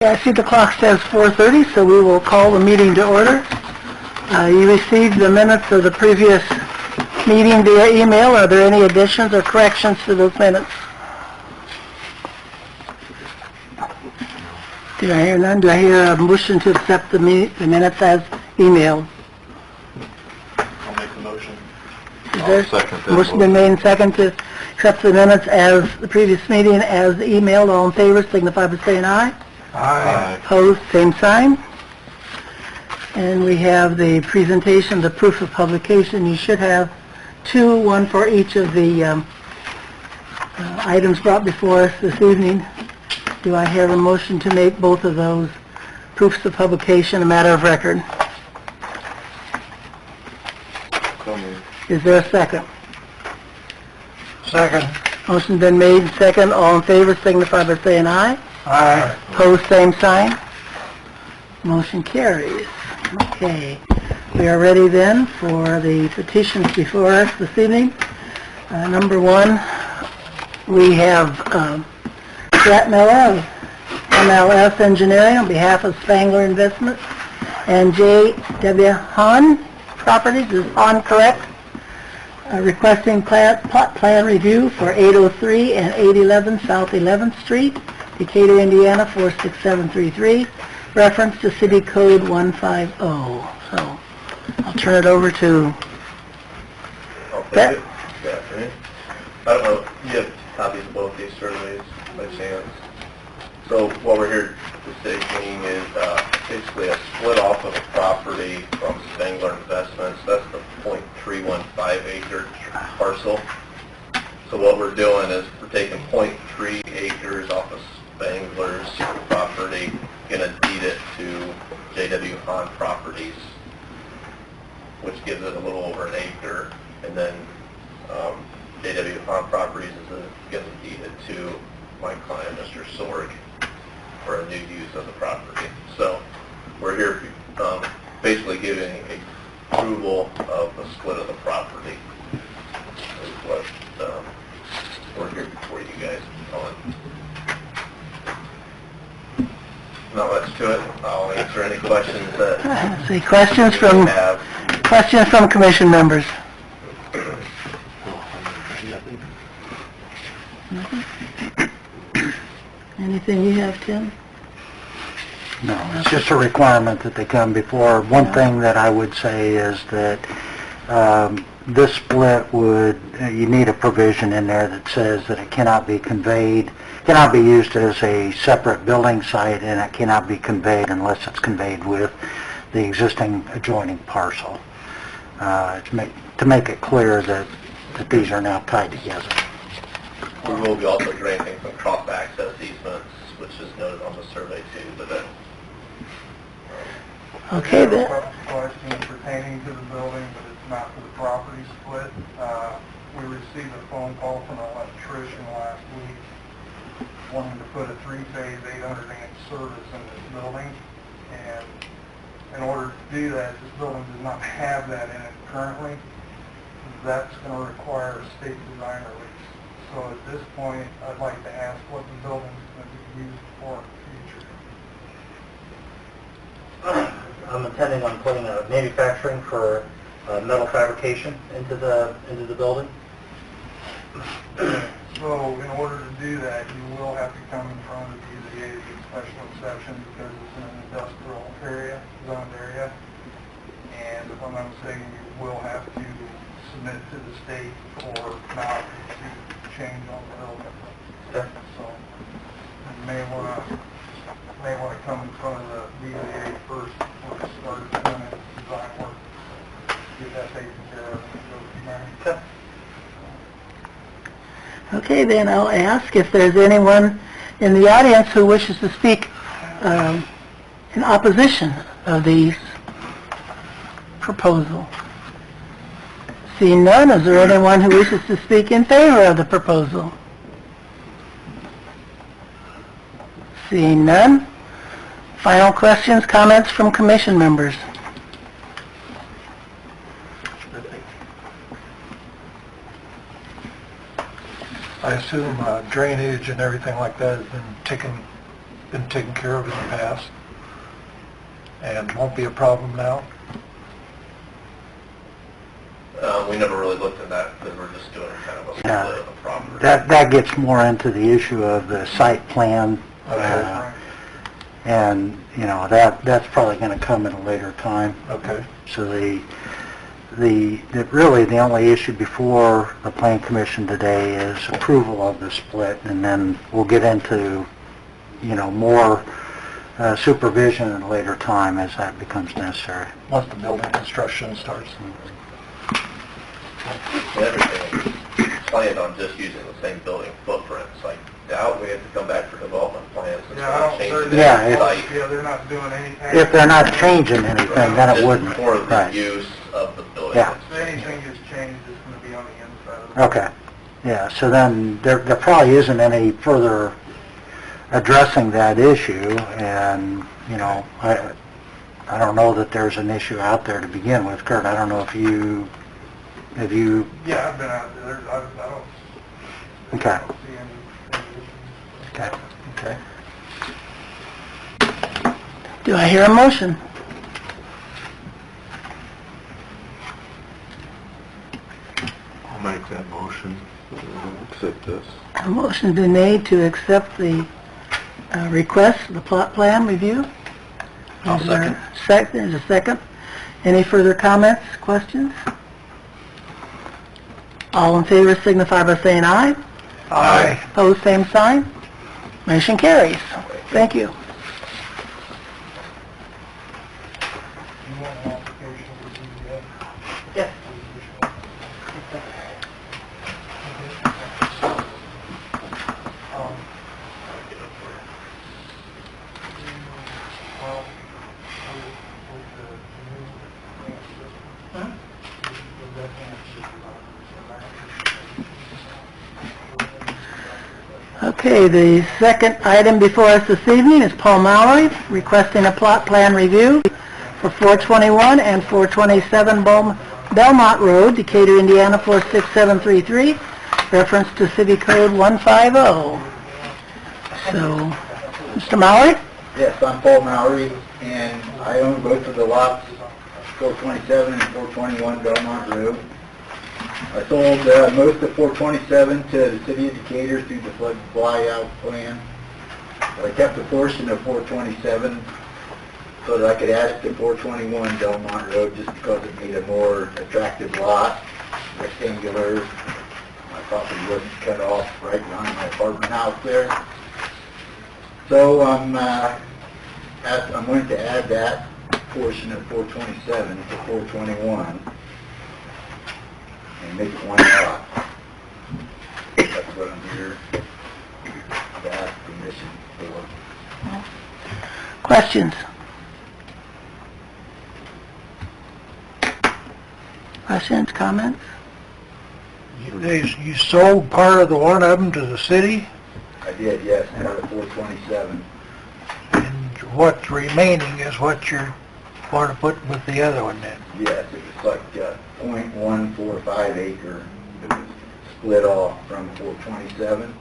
I see the clock says 4:30, so we will call the meeting to order. You received the minutes of the previous meeting via email. Are there any additions or corrections to those minutes? Do I hear none? Do I hear a motion to accept the minutes as emailed? I'll make the motion. Is there second that motion been made and second to accept the minutes as the previous meeting as emailed? All in favor signify by saying aye. Aye. Opposed, same sign. And we have the presentation, the proof of publication. You should have two, one for each of the items brought before us this evening. Do I have a motion to make both of those proofs of publication a matter of record? So moved. Is there a second? Second. Motion's been made and second. All in favor signify by saying aye. Aye. Opposed, same sign. Motion carries. Okay. We are ready then for the petitions before us this evening. Number one, we have Brett Miller of MLS Engineering on behalf of Spangler Investments and J.W. Hahn Properties. Is Hahn correct? Requesting plot plan review for 803 and 811 South 11th Street, Decatur, Indiana 46733, reference to City Code 150. So I'll turn it over to Brett. Good afternoon. I don't know, you have copies of both these surveys by chance? So what we're here to say is basically a split off of a property from Spangler Investments. That's the .315 acre parcel. So what we're doing is we're taking .3 acres off of Spangler's property, going to deed it to J.W. Hahn Properties, which gives it a little over an acre, and then J.W. Hahn Properties is going to deed it to my client, Mr. Sorg, for a new use of the property. So we're here basically giving approval of the split of the property is what we're here before you guys on. Not much to it. I'll answer any questions that See questions you from have. questions from commission members. Anything you have, Tim? No, it's just a requirement that they come before. One thing that I would say is that this split would, you need a provision in there that says that it cannot be conveyed, cannot be used as a separate building site, and it cannot be conveyed unless it's conveyed with the existing adjoining parcel. To make it clear that these are now tied together. We will be also granting some cross-access easements, which is noted on the survey too, but then... Okay, then. Question pertaining to the building, but it's not for the property split. We received a phone call from an electrician last week wanting to put a three-phase 800-amp service in this building, and in order to do that, this building does not have that in it currently. That's going to require a state design release. So at this point, I'd like to ask what the building is going to be used for in the future. I'm intending on putting a manufacturing for metal fabrication into the building. So in order to do that, you will have to come in front of the UZA to get special exception because it's in an industrial area, zoned area. And if I'm not mistaken, you will have to submit to the state for not to change on the building. Okay. So you may want to come in front of the UZA first before you start doing design work. Get that taken care of and go from there. Okay. Okay, then I'll ask if there's anyone in the audience who wishes to speak in opposition of these proposal. Seeing none, is there anyone who wishes to speak in favor of the proposal? Seeing none. Final questions, comments from commission members? I assume drainage and everything like that has been taken been taken care of in the past and won't be a problem now. We never really looked at that, because we're just doing kind of a Yeah. split of property. That gets more into the issue of the site plan, Okay. and, you know, that's probably going to come at a later time. Okay. So really, the only issue before the Plan Commission today is approval of the split, and then we'll get into, you know, more supervision at a later time as that becomes necessary. Once the building construction starts. And everything is planned on just using the same building footprint. It's like, doubt we have to come back for development plans and Yeah, I start don't, changing Yeah, the if- site. yeah, they're not doing anything. If they're not changing anything, then it Just wouldn't. For the Right. use of the building. Yeah. If anything gets changed, it's going to be on the inside of the Okay, yeah, so then there probably isn't any further addressing that issue, and, you know, I don't know that there's an issue out there to begin with. Kurt, I don't know if you, have you, Yeah, I've been out there. I don't okay, see any issues. okay. Do I hear a motion? I'll make that motion. Accept this. A motion's been made to accept the request for the plot plan review. I'll Is there there's a second. Any further comments, questions? All in favor signify by saying aye. Aye. Opposed, same sign. Motion carries. Thank you. You want an application for ZBA? Yes. Well, with the new grant system, with that Okay, the second item before us this evening is Paul Mallory requesting a plot plan review for 421 and 427 Belmont Road, Decatur, Indiana 46733, reference to City Code 150. So, Mr. Mallory? Yes, I'm Paul Mallory, and I own both of the lots, 427 and 421 Belmont Road. I sold most of 427 to the city of Decatur through the flood buyout plan. But I kept a portion of 427 so that I could add it to 421 Belmont Road just because it made a more attractive lot, rectangular. My property wasn't cut off right behind my apartment house there. So I'm going to add that portion of 427 to 421 and make it one lot. That's what I'm here to ask permission for. Questions? Questions, comments? You sold part of the one of them to the city, I did, yes, part of 427. and what's remaining is what you're going to put with the other one then? Yes, it was like .145 acre. It was split off from 427.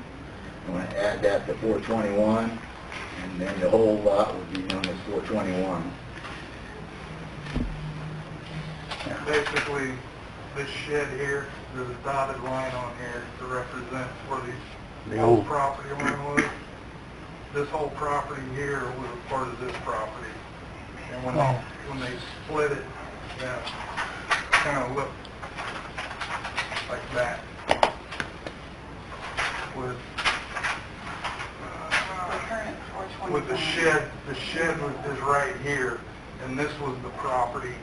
I'm going to add that to 421, and then the whole lot would be known as 421. Basically, this shed here, there's a dotted line on here to represent where the old property line was. This whole property here was a part of this property. And when they split it, yeah, kind of looked like that. With the shed is right here, and this was the property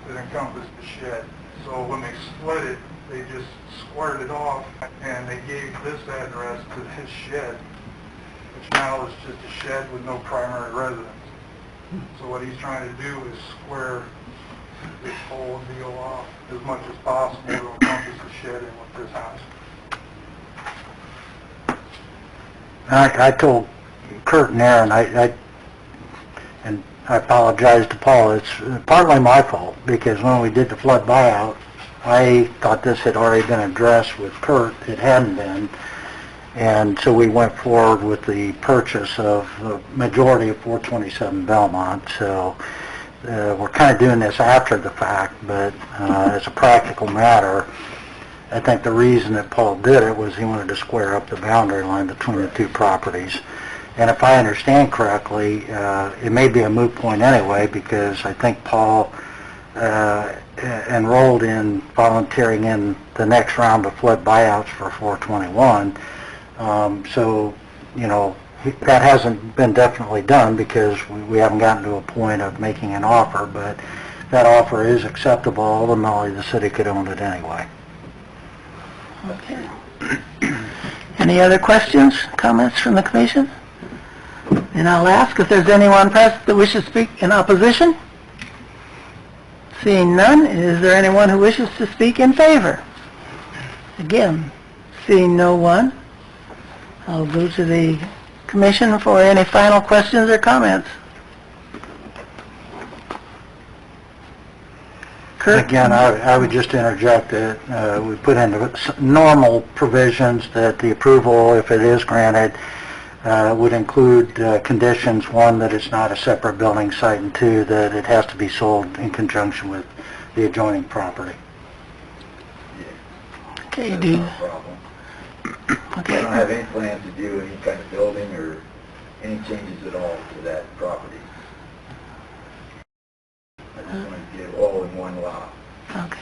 that encompassed the shed. So when they split it, they just squared it off, and they gave this address to his shed, which now is just a shed with no primary residence. So what he's trying to do is square this whole deal off as much as possible to encompass the shed in with this house. I told Kurt and Aaron, and I apologize to Paul, it's partly my fault, because when we did the flood buyout, I thought this had already been addressed with Kurt, it hadn't been, And so we went forward with the purchase of the majority of 427 Belmont. So we're kind of doing this after the fact, but as a practical matter, I think the reason that Paul did it was he wanted to square up the boundary line between the two properties. And if I understand correctly, it may be a moot point anyway, because I think Paul enrolled in volunteering in the next round of flood buyouts for 421. So, you know, that hasn't been definitely done because we haven't gotten to a point of making an offer, but that offer is acceptable. Ultimately, the city could own it anyway. Okay. Any other questions, comments from the commission? And I'll ask if there's anyone present that wishes to speak in opposition. Seeing none, is there anyone who wishes to speak in favor? Again, seeing no one, I'll go to the commission for any final questions or comments. Kurt? Again, I would just interject that we put in the normal provisions that the approval, if it is granted, would include conditions: one, that it's not a separate building site, and two, that it has to be sold in conjunction with the adjoining property. Okay, That's do not a problem. I okay. don't have any plans to do any kind of building or any changes at all to that property. I just want to get it all in one lot. Okay.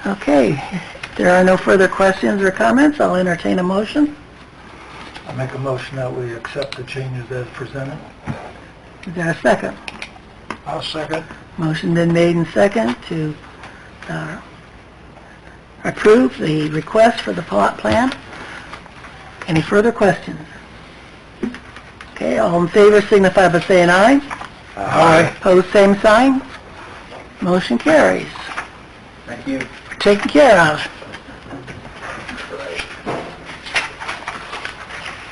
Okay. If there are no further questions or comments, I'll entertain a motion. I make a motion that we accept the changes as presented. Is there a second? I'll second. Motion been made and second to approve the request for the plot plan. Any further questions? Okay, all in favor signify by saying aye. Aye. Opposed, same sign. Motion carries. Thank you. Taken care of.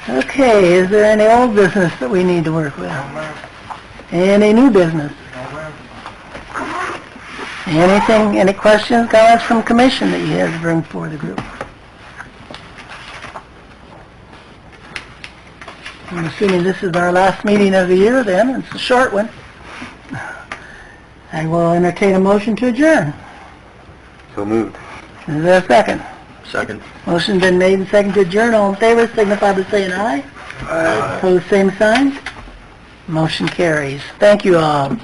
Okay, is there any old business that we need to work with? Any new business? Anything, any questions, comments from commission that you have to bring before the group? I'm assuming this is our last meeting of the year then, it's a short one. I will entertain a motion to adjourn. So moved. Is there a second? Second. Motion been made and seconded to adjourn. All in favor signify by saying aye. Aye. Opposed, same sign. Motion carries. Thank you all.